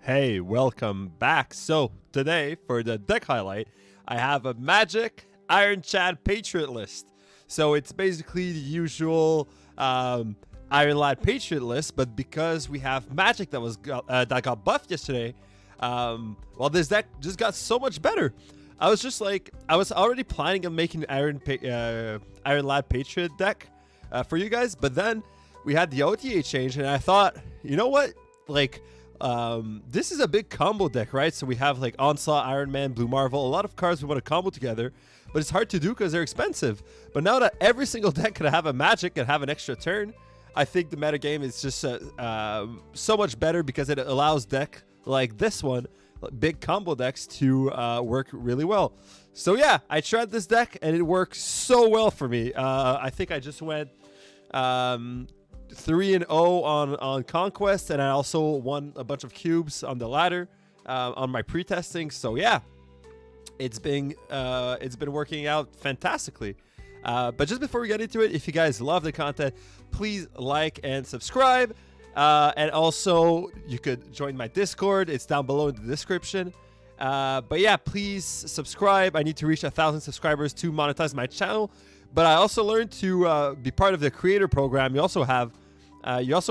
Hey, welcome back. So today for the deck highlight, I have a Magik Iron Lad Patriot list. So it's basically the usual Iron Lad Patriot list, but because we have Magik that got buffed yesterday, well, this deck just got so much better. I was already planning on making Iron Lad Patriot deck for you guys, but then we had the OTA change, and I thought, you know what, this is a big combo deck, right? So we have like Onslaught, Iron Man, Blue Marvel, a lot of cards we want to combo together, but it's hard to do because they're expensive. But now that every single deck can have a Magik and have an extra turn, I think the metagame is just so much better because it allows deck like this one, big combo decks, to work really well. So yeah, I tried this deck and it works so well for me. I think I just went 3-0 on Conquest, and I also won a bunch of cubes on the ladder on my pre-testing. So yeah, it's been working out fantastically. But just before we get into it, if you guys love the content, please like and subscribe. And also, you could join my Discord. It's down below in the description. But yeah, please subscribe. I need to reach 1,000 subscribers to monetize my channel. But I also learned to be part of the creator program. You also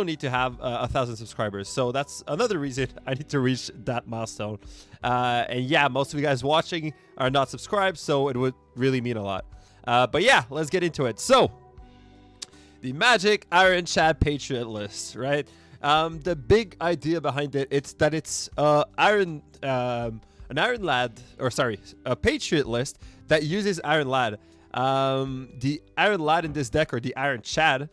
need to have 1,000 subscribers. So that's another reason I need to reach that milestone. And yeah, most of you guys watching are not subscribed, so it would really mean a lot. But yeah, let's get into it. So the Magik Iron Lad Patriot list, right? The big idea behind it, it's that it's an Iron Lad, or sorry, a Patriot list that uses Iron Lad. The Iron Lad in this deck, or the Iron Chad,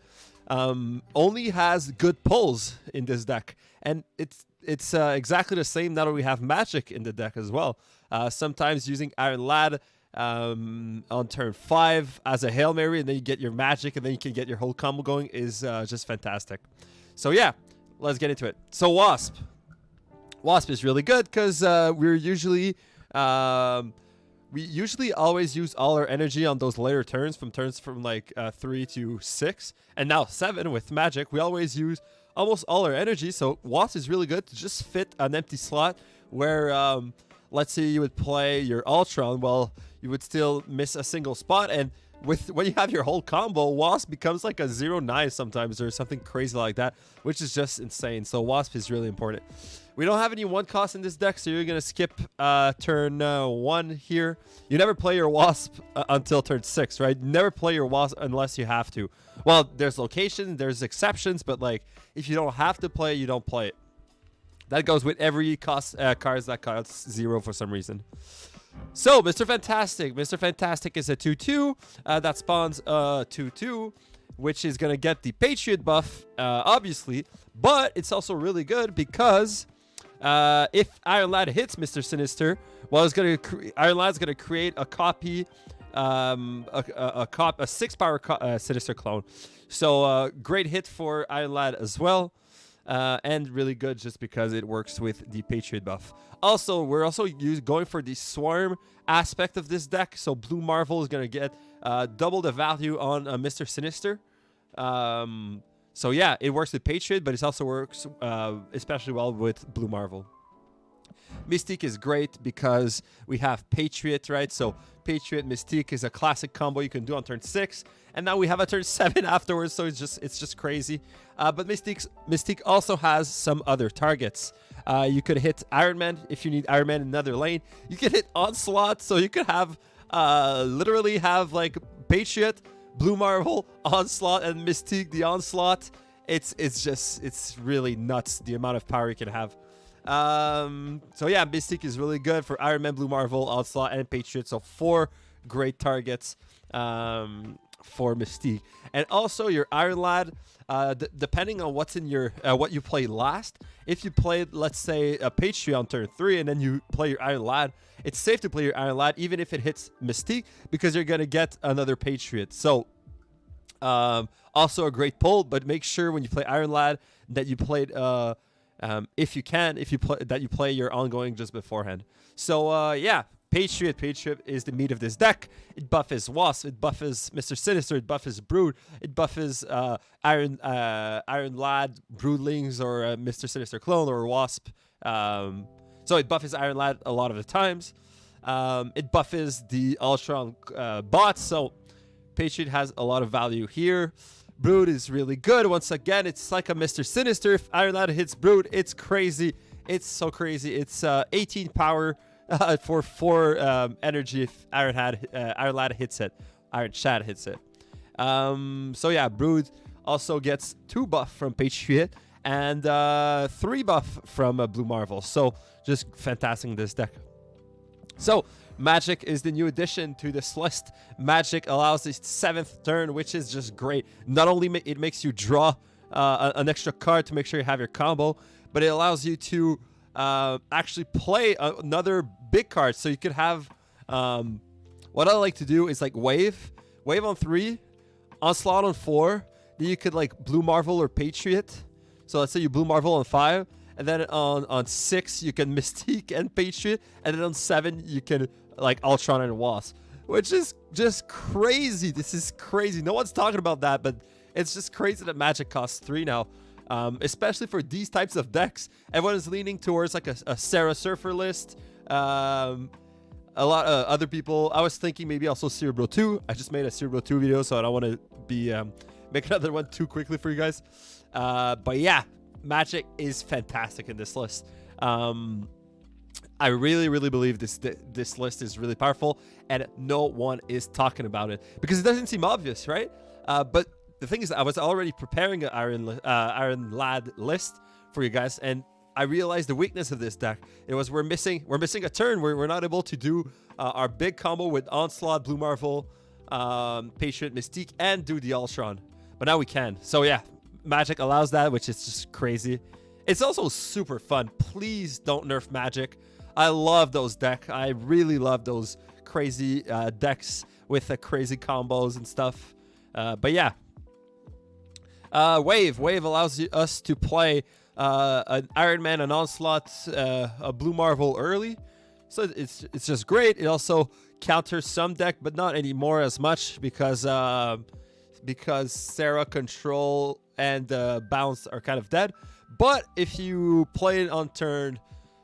only has good pulls in this deck, and it's exactly the same now that we have Magik in the deck as well. Sometimes using Iron Lad on turn 5 as a Hail Mary, and then you get your Magik, and then you can get your whole combo going, is just fantastic. So yeah, let's get into it. So Wasp is really good because we usually always use all our energy on those later turns from like 3 to 6, and now 7 with Magik. We always use almost all our energy, so Wasp is really good to just fit an empty slot where, let's say you would play your Ultron, well, you would still miss a single spot, and when you have your whole combo, Wasp becomes like a 0-9 sometimes or something crazy like that, which is just insane. So Wasp is really important. We don't have any 1 cost in this deck, so you're gonna skip turn 1 here. You never play your Wasp until turn 6, right? You never play your Wasp unless you have to. Well, there's locations, there's exceptions, but like if you don't have to play it, you don't play it. That goes with every cards that costs 0 for some reason. So Mr. Fantastic is a 2/2 that spawns 2/2, which is gonna get the Patriot buff, obviously, but it's also really good because if Iron Lad hits Mr. Sinister, well, Iron Lad's gonna create a copy, a 6-power Sinister clone. So great hit for Iron Lad as well. And really good just because it works with the Patriot buff. Also, we're also going for the Swarm aspect of this deck. So Blue Marvel is going to get double the value on Mr. Sinister. So yeah, it works with Patriot, but it also works especially well with Blue Marvel. Mystique is great because we have Patriot, right? So Patriot Mystique is a classic combo you can do on turn 6, and now we have a turn 7 afterwards, so it's just crazy. But Mystique also has some other targets. You could hit Iron Man if you need Iron Man in another lane. You can hit Onslaught, so you could have literally have like Patriot, Blue Marvel, Onslaught, and Mystique the Onslaught. It's really nuts the amount of power you can have. So yeah, Mystique is really good for Iron Man, Blue Marvel, Onslaught, and Patriot. So 4 great targets for Mystique. And also your Iron Lad, depending on what's in your what you play last. If you played, let's say, a Patriot on turn 3 and then you play your Iron Lad, it's safe to play your Iron Lad even if it hits Mystique because you're gonna get another Patriot. So also a great pull, but make sure when you play Iron Lad that you played if you play your ongoing just beforehand. So yeah, Patriot is the meat of this deck. It buffs Wasp, it buffs Mr. Sinister, it buffs Brood, it buffs Iron Lad, Broodlings, or Mr. Sinister clone, or Wasp So it buffs Iron Lad a lot of the times. It buffs the Ultron bots, so Patriot has a lot of value here. Brood is really good. Once again, it's like a Mr. Sinister. If Iron Lad hits Brood, it's crazy. It's so crazy. It's 18 power for 4 energy if Iron Lad hits it. Iron Shad hits it. So yeah, Brood also gets 2 buff from Patriot and 3 buff from Blue Marvel. So just fantastic in this deck. So Magik is the new addition to this list. Magik allows the 7th turn, which is just great. Not only it makes you draw an extra card to make sure you have your combo, but it allows you to actually play another big card. So you could have, what I like to do is like wave on 3, onslaught on 4. Then you could like Blue Marvel or Patriot. So let's say you Blue Marvel on 5. And then on 6, you can Mystique and Patriot. And then on 7, you can like Ultron and Wasp. Which is just crazy. This is crazy. No one's talking about that, but it's just crazy that Magik costs 3 now. Especially for these types of decks. Everyone is leaning towards like a Sarah Surfer list. A lot of other people. I was thinking maybe also Cerebro 2. I just made a Cerebro 2 video, so I don't want to be make another one too quickly for you guys. But yeah, Magik is fantastic in this list. I really believe this list is really powerful, and no one is talking about it because it doesn't seem obvious, right? But the thing is, I was already preparing an Iron Lad list for you guys, and I realized the weakness of this deck. It was we're missing a turn. We're not able to do our big combo with Onslaught, Blue Marvel, Patriot, Mystique, and do the Ultron. But now we can. So yeah, Magik allows that, which is just crazy. It's also super fun. Please don't nerf Magik. I love those decks. I really love those crazy decks with the crazy combos and stuff. But yeah. Wave allows us to play an Iron Man, an Onslaught, a Blue Marvel early. So it's just great. It also counters some deck, but not anymore as much because Sarah, Control, and Bounce are kind of dead. But if you play it on turn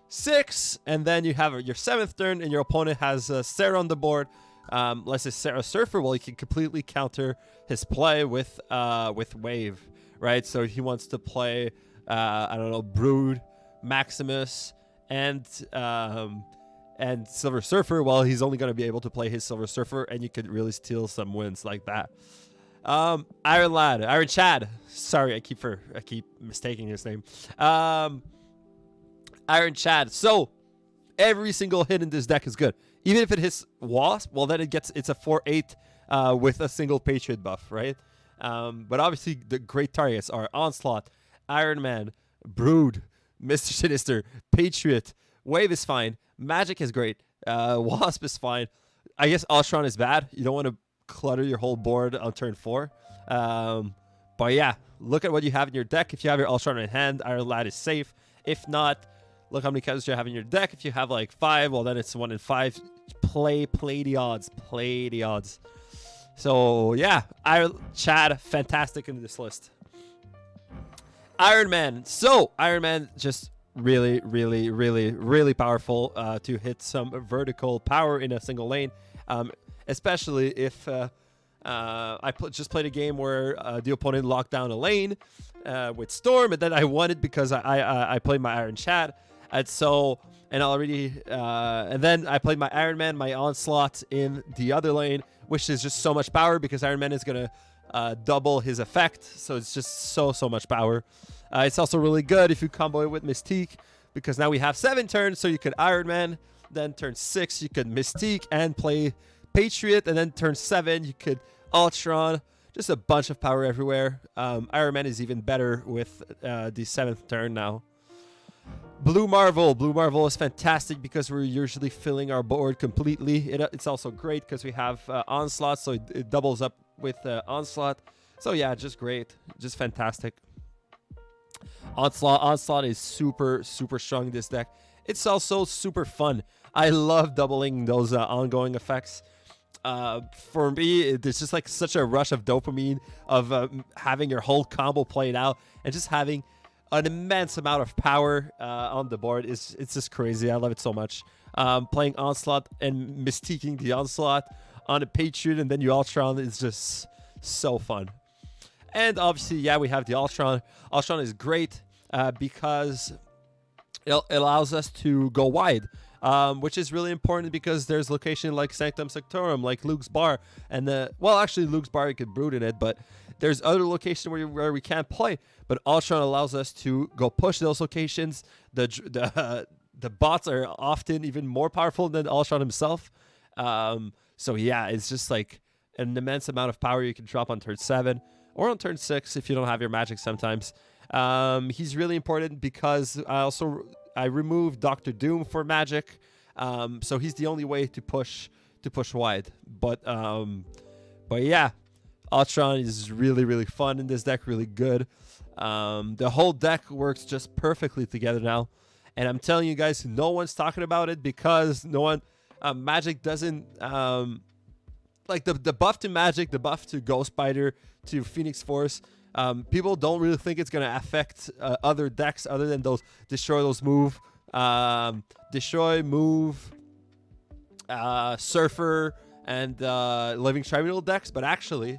6, and then you have your 7th turn, and your opponent has Sarah on the board, let's say Sarah Surfer, well, you can completely counter his play with Wave, right? So he wants to play, I don't know, Brood, Maximus, and Silver Surfer. Well, he's only going to be able to play his Silver Surfer, and you could really steal some wins like that. Iron Chad. Sorry, I keep mistaking his name. Iron Chad. So every single hit in this deck is good. Even if it hits Wasp, well, then it's a 4/8 with a single Patriot buff, right? But obviously the great targets are Onslaught, Iron Man, Brood, Mr. Sinister, Patriot. Wave is fine. Magik is great. Wasp is fine. I guess Ultron is bad. You don't want to clutter your whole board on turn 4. But yeah, look at what you have in your deck. If you have your Ultron in hand, Iron Lad is safe. If not, look how many counters you have in your deck. If you have like 5, well, then it's 1 in 5. Play the odds. Play the odds. So yeah, Chad, fantastic in this list. Iron Man. So Iron Man just really powerful to hit some vertical power in a single lane. Especially if I just played a game where the opponent locked down a lane with Storm, and then I won it because I played my Iron Chad. And so, and then I played my Iron Man, my Onslaught in the other lane, which is just so much power because Iron Man is going to double his effect. So it's just so much power. It's also really good if you combo it with Mystique because now we have 7 turns. So you could Iron Man, then turn 6, you could Mystique and play Patriot. And then turn 7, you could Ultron. Just a bunch of power everywhere. Iron Man is even better with the 7th turn now. Blue Marvel is fantastic because we're usually filling our board completely. It's also great because we have Onslaught, so it doubles up with Onslaught. So yeah, just great, just fantastic. Onslaught is super strong in this deck. It's also super fun. I love doubling those ongoing effects. For me, there's just like such a rush of dopamine of having your whole combo played out and just having an immense amount of power on the board. It's just crazy. I love it so much. Playing Onslaught and mystiquing the Onslaught on a Patriot, and then you Ultron is just so fun. And obviously, yeah, we have the Ultron. Ultron is great because it allows us to go wide, which is really important because there's location like Sanctum Sanctorum, like Luke's Bar, and well, actually Luke's Bar you could brood in it, but there's other locations where we can't play. But Ultron allows us to go push those locations. The bots are often even more powerful than Ultron himself. So yeah, it's just like an immense amount of power you can drop on turn 7 or on turn 6 if you don't have your magic sometimes. He's really important because I removed Doctor Doom for magic, so he's the only way to push wide. But yeah, Ultron is really fun in this deck, really good. The whole deck works just perfectly together now, and I'm telling you guys, no one's talking about it because no one Magic doesn't like the buff to Magic, the buff to Ghost Spider, to Phoenix Force. People don't really think it's gonna affect other decks other than those destroy, move, Surfer, and Living Tribunal decks. But actually,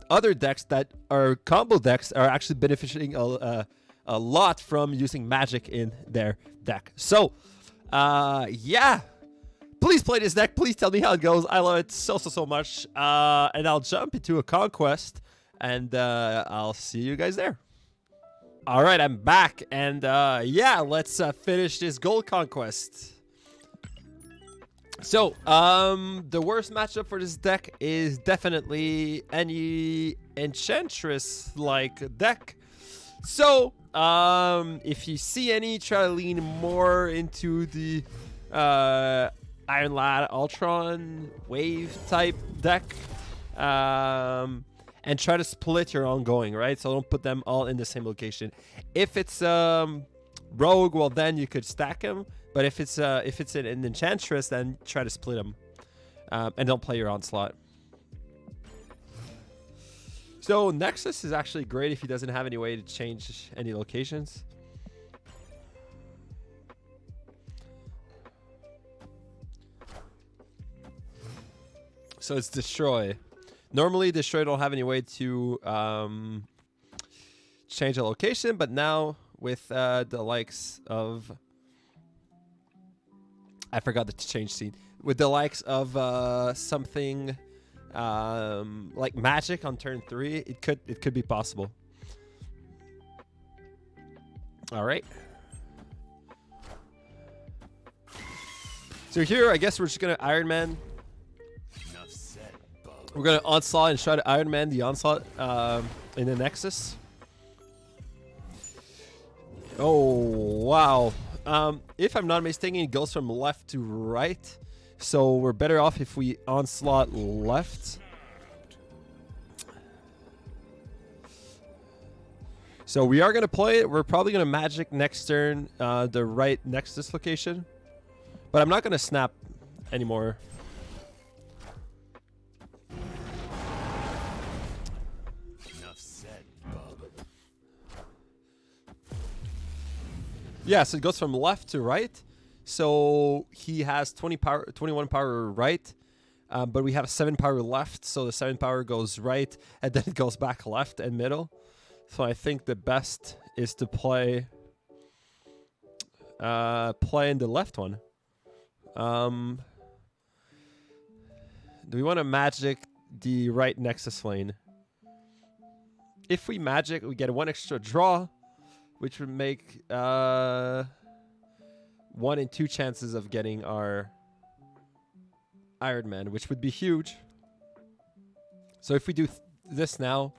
other decks that are combo decks are actually benefiting a lot from using Magic in their deck. So, yeah. Please play this deck. Please tell me how it goes. I love it so much. And I'll jump into a conquest, and I'll see you guys there. All right, I'm back, and yeah, let's finish this gold conquest. So, the worst matchup for this deck is definitely any Enchantress-like deck. So, if you see any, try to lean more into the Iron Lad Ultron wave type deck, and try to split your ongoing, right? So don't put them all in the same location. If it's Rogue, well then you could stack them. But if it's an Enchantress, then try to split them, and don't play your Onslaught. So Nexus is actually great if he doesn't have any way to change any locations. So it's Destroy. Normally, Destroy don't have any way to change a location, but now with the likes of... I forgot the change scene. With the likes of something like Magic on turn 3, it could be possible. All right. So here, I guess we're just gonna Iron Man. We're gonna Onslaught and try to Iron Man the Onslaught in the Nexus. Oh wow! If I'm not mistaken, it goes from left to right, so we're better off if we Onslaught left. So we are gonna play it. We're probably gonna Magic next turn the right Nexus location, but I'm not gonna snap anymore. Yeah, so it goes from left to right. So he has 21 power right, but we have 7 power left. So the 7 power goes right, and then it goes back left and middle. So I think the best is to play in the left one. Do we want to Magic the right Nexus lane? If we Magic, we get 1 extra draw, which would make 1 in 2 chances of getting our Iron Man, which would be huge. So if we do this now,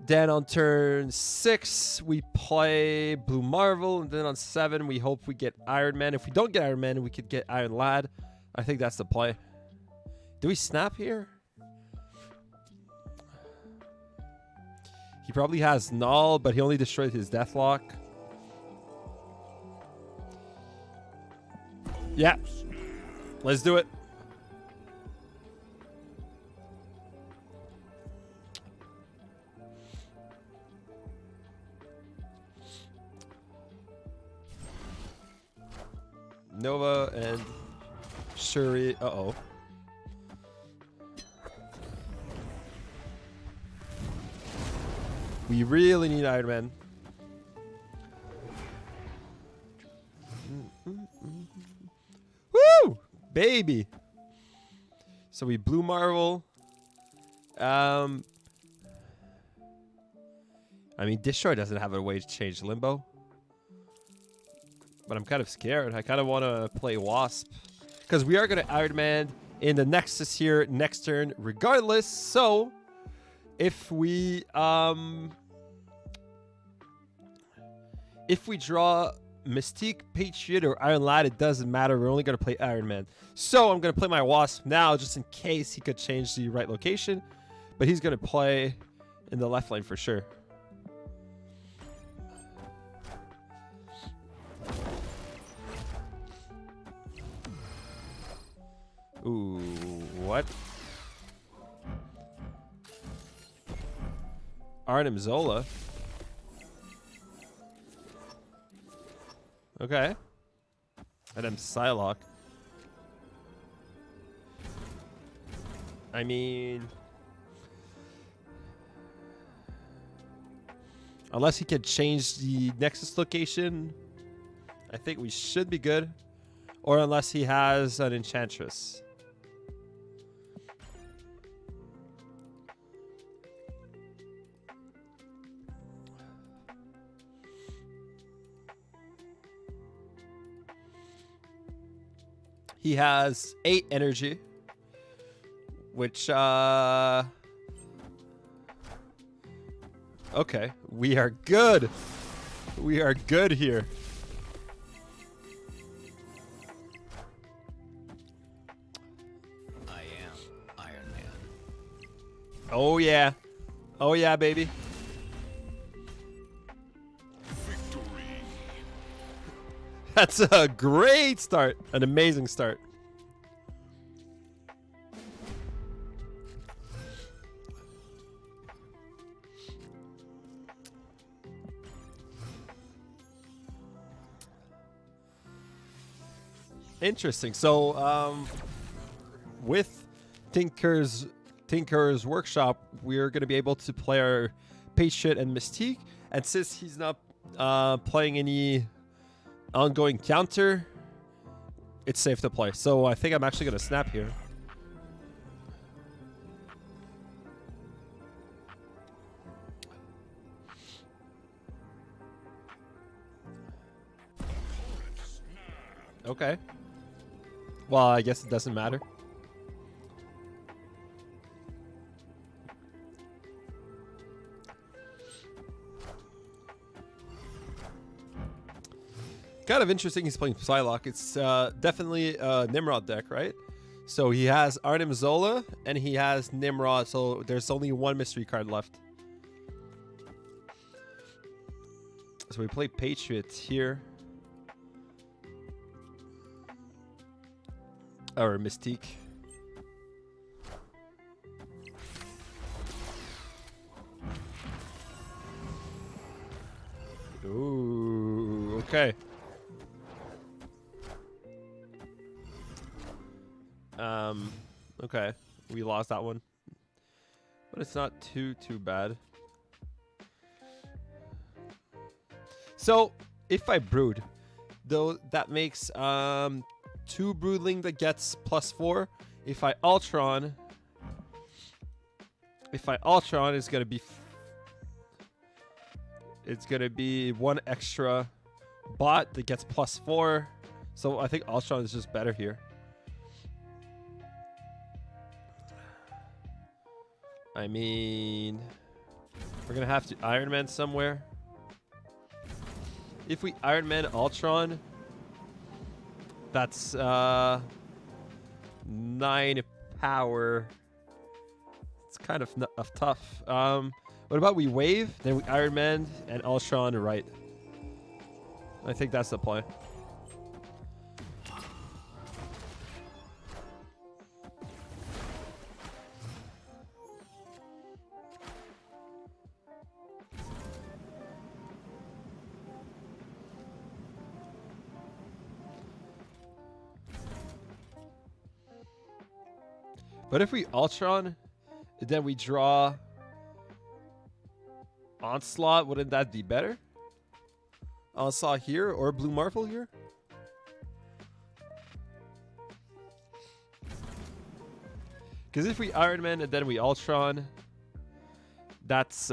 then on turn 6 we play Blue Marvel, and then on 7 we hope we get Iron Man. If we don't get Iron Man, we could get Iron Lad. I think that's the play. Do we snap here? He probably has Null, but he only destroyed his Deathlock. Yeah. Let's do it. Nova and Shuri. Uh-oh. We really need Iron Man. Woo! Baby! So we blew Marvel. I mean, Destroy doesn't have a way to change Limbo. But I'm kind of scared. I kind of want to play Wasp. Because we are going to Iron Man in the Nexus here next turn regardless. So, if we draw Mystique, Patriot, or Iron Lad, it doesn't matter. We're only going to play Iron Man. So, I'm going to play my Wasp now just in case he could change the right location. But he's going to play in the left lane for sure. Ooh, what? Arnim Zola. Okay. And then Psylocke. I mean, unless he can change the Nexus location, I think we should be good. Or unless he has an Enchantress. He has 8 energy, which, okay, we are good. We are good here. I am Iron Man. Oh, yeah. Oh, yeah, baby. That's a great start. An amazing start. Interesting. So, with Tinker's Workshop, we're going to be able to play our Patriot and Mystique. And since he's not playing any ongoing counter, it's safe to play. So I think I'm actually going to snap here. Okay. Well, I guess it doesn't matter. Kind of interesting he's playing Psylocke. It's definitely a Nimrod deck, right? So he has Arnim Zola and he has Nimrod, so there's only one mystery card left. So we play Patriot here. Or Mystique. Ooh, okay. Okay, we lost that one, but it's not too bad. So if I brood, though, that makes 2 broodling that gets +4. If I Ultron, it's gonna be 1 extra bot that gets +4. So I think Ultron is just better here. I mean, we're gonna have to Iron Man somewhere. If we Iron Man Ultron, that's 9 power. It's kind of tough. What about we wave, then we Iron Man and Ultron right? I think that's the play. But if we Ultron, then we draw Onslaught, wouldn't that be better? Onslaught here or Blue Marvel here? Because if we Iron Man and then we Ultron, that's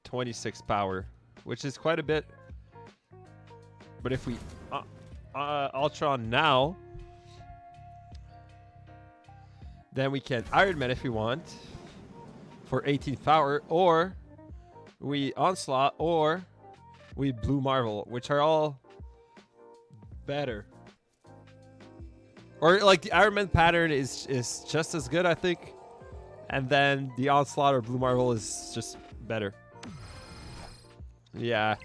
26 power, which is quite a bit. But if we Ultron now, then we can Iron Man if we want for 18 power, or we Onslaught, or we Blue Marvel, which are all better. Or like the Iron Man pattern is just as good, I think. And then the Onslaught or Blue Marvel is just better. Yeah.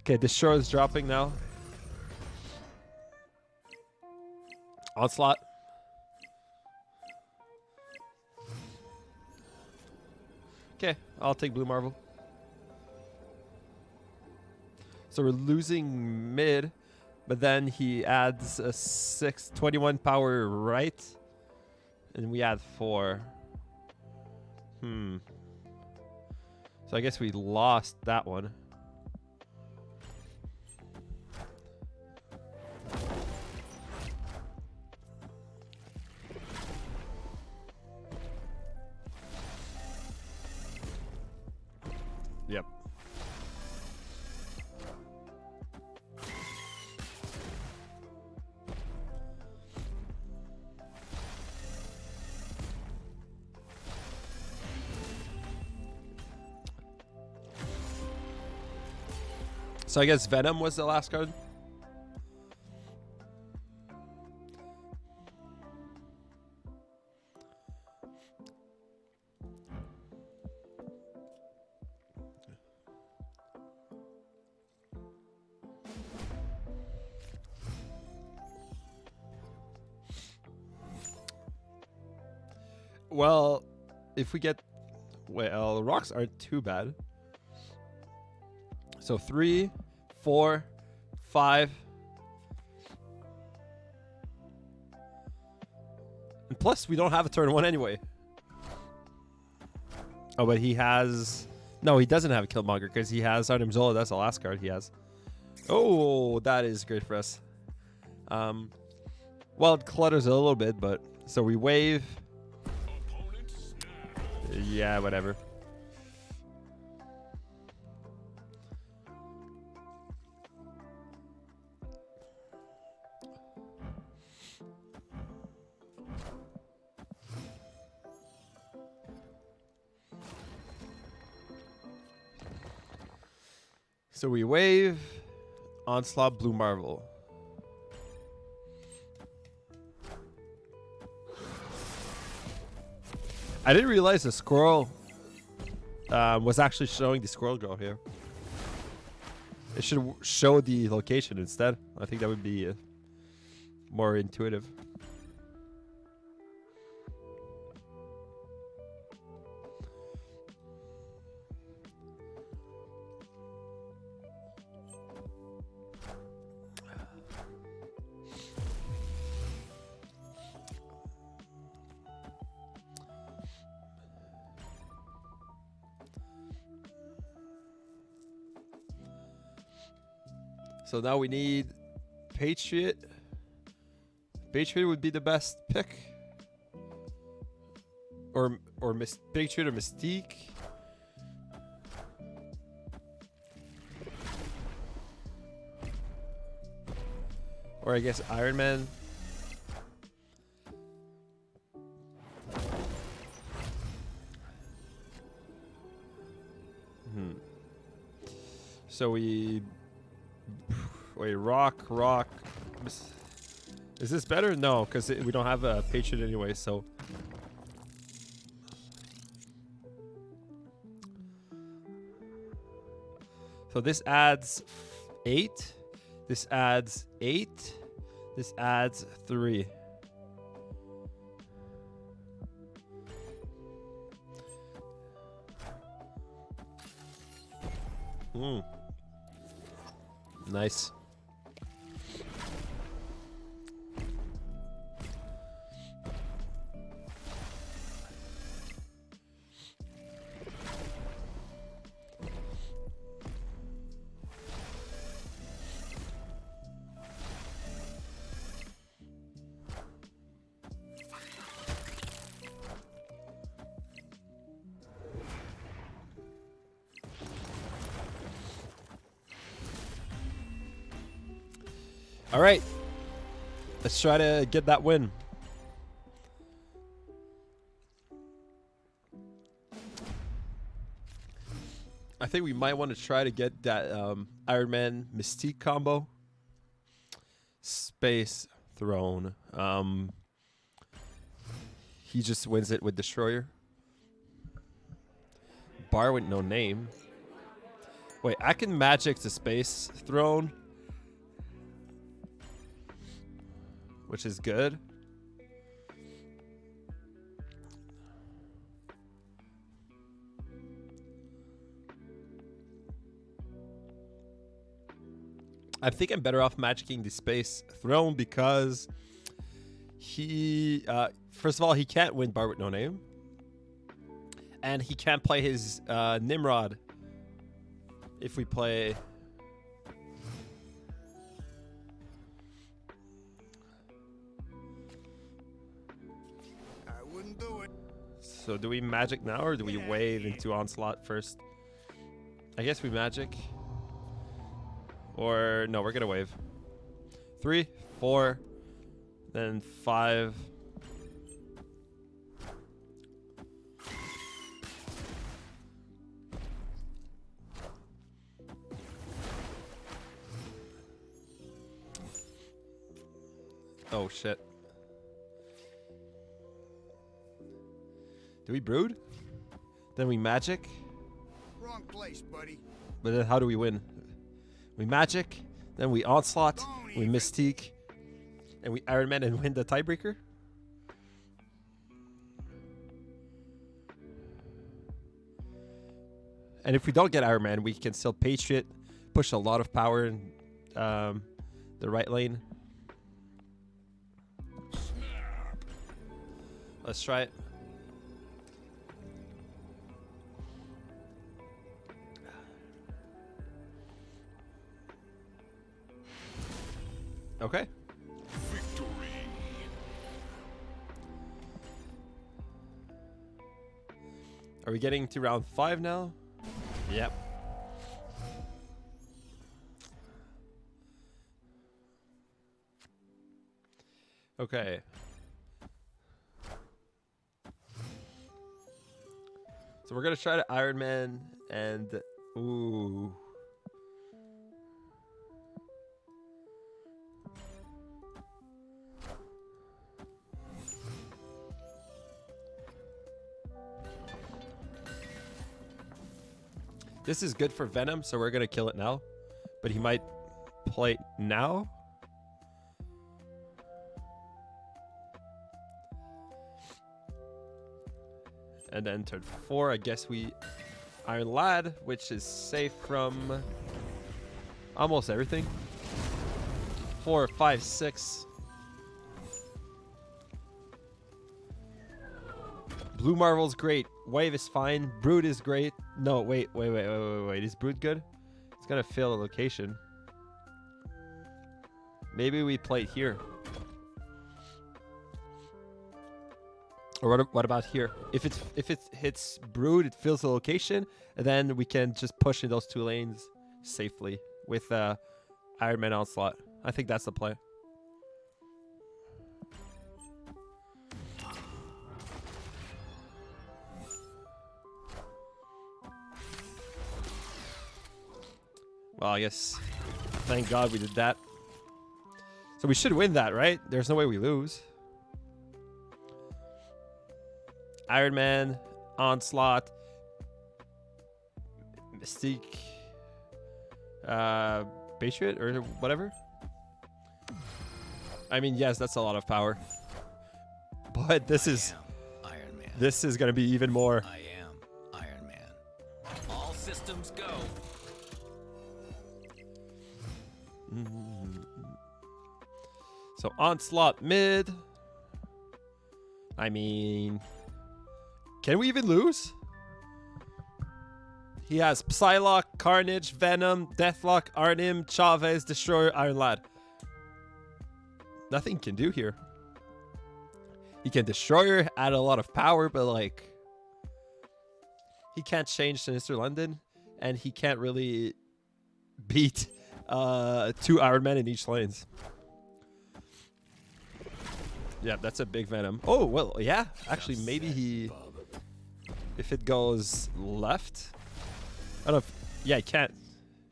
Okay, Destroy is dropping now. Onslaught. Okay, I'll take Blue Marvel. So we're losing mid, but then he adds a 21 power right, and we add 4. So I guess we lost that one. Yep. So I guess Venom was the last card. Well, if we get... Well, rocks aren't too bad. So 3, 4, 5. And plus, we don't have a turn 1 anyway. Oh, but he has... No, he doesn't have a Killmonger because he has Arnim Zola. That's the last card he has. Oh, that is great for us. Well, it clutters a little bit, but... So we wave... Yeah, whatever. So we wave, Onslaught, Blue Marvel. I didn't realize the squirrel was actually showing the squirrel girl here. It should show the location instead. I think that would be more intuitive. So now we need Patriot. Patriot would be the best pick. Or Patriot or Mystique. Or I guess Iron Man. So we... Wait, rock. Is this better? No, because we don't have a Patriot anyway, so... So this adds 8. This adds 8. This adds 3. Nice. All right. Let's try to get that win. I think we might want to try to get that Iron Man Mystique combo. Space Throne. He just wins it with Destroyer. Bar with no name. Wait, I can magic the Space Throne, which is good. I think I'm better off magicking the Space Throne because he, first of all, he can't win Bar with no name. And he can't play his Nimrod if we play... I wouldn't do it. So do we magic now or do we wave into Onslaught first? I guess we magic. Or no, we're gonna wave. 3, 4, then 5. Oh shit. Do we brood? Then we magic? Wrong place, buddy. But then how do we win? We magic, then we onslaught, we mystique, and we Iron Man and win the tiebreaker? And if we don't get Iron Man, we can still Patriot, push a lot of power in the right lane. Let's try it. Okay. Victory. Are we getting to round 5 now? Yep. Okay. So we're gonna try to Iron Man and ooh. This is good for Venom, so we're gonna kill it now. But he might play it now. And then turn 4, I guess we Iron Lad, which is safe from almost everything. 4, 5, 6. Blue Marvel's great. Wave is fine. Brood is great. No, wait. Is Brood good? It's gonna fail the location. Maybe we play it here. Or what about here? If it hits Brood, it fills the location, and then we can just push in those 2 lanes safely with Iron Man Onslaught. I think that's the play. Well, I guess thank God we did that. So we should win that, right? There's no way we lose. Iron Man, Onslaught, Mystique, Patriot or whatever. I mean, yes, that's a lot of power. But this is Iron Man. This is gonna be even more. I am Iron Man. All systems go. So Onslaught mid. I mean, can we even lose? He has Psylocke, Carnage, Venom, Deathlock, Arnim, Chavez, Destroyer, Iron Lad. Nothing can do here. He can Destroyer, add a lot of power, but like, he can't change Sinister London, and he can't really beat 2 Iron Men in each lanes. Yeah, that's a big Venom. Oh, well, yeah. Actually, maybe he... If it goes left... I don't know if... Yeah, I can't.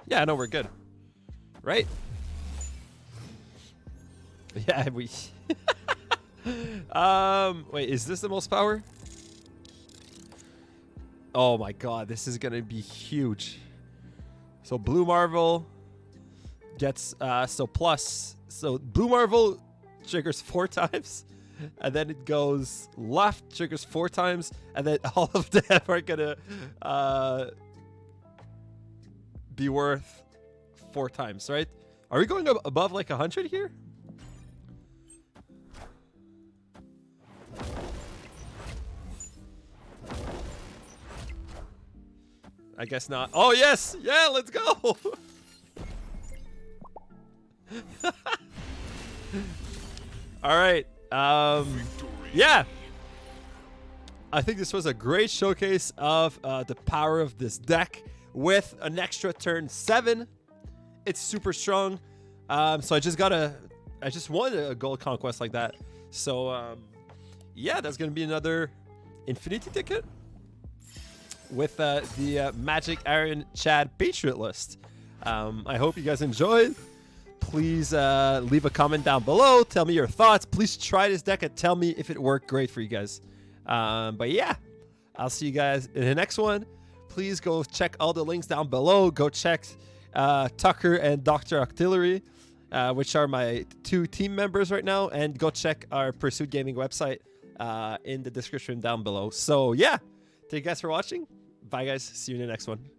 Yeah, no, we're good. Right? Yeah, we... Wait, is this the most power? Oh my god, this is gonna be huge. So Blue Marvel gets so plus. So Blue Marvel triggers 4 times, and then it goes left, triggers 4 times, and then all of them are gonna be worth 4 times, right? Are we going above like 100 here? I guess not. Oh, yes. Yeah, let's go. All right. Yeah. I think this was a great showcase of the power of this deck with an extra turn 7. It's super strong. So I just won a gold conquest like that. So yeah, that's going to be another Infinity ticket with the Magik Iron Lad Patriot list. I hope you guys enjoyed. Please leave a comment down below. Tell me your thoughts. Please try this deck and tell me if it worked great for you guys. But yeah, I'll see you guys in the next one. Please go check all the links down below. Go check Tucker and Dr. Artillery, which are my 2 team members right now. And go check our Pursuit Gaming website in the description down below. So yeah, thank you guys for watching. Bye, guys. See you in the next one.